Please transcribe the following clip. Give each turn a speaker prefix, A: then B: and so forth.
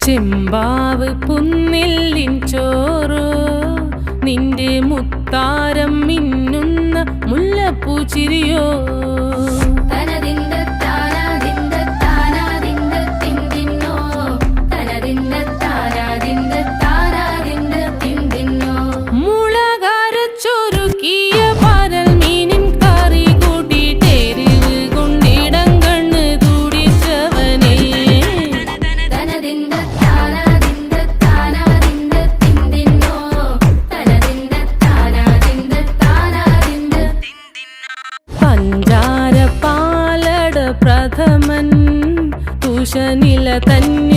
A: ചെമ്പാവ് പുന്നെല്ലിൻ ചോറോ നിന്റെ മുത്താരം മിന്നുന്ന മുല്ലപ്പൂച്ചിരിയോ പഞ്ചാര പാലട പ്രഥമൻ തുഷനില തന്നെ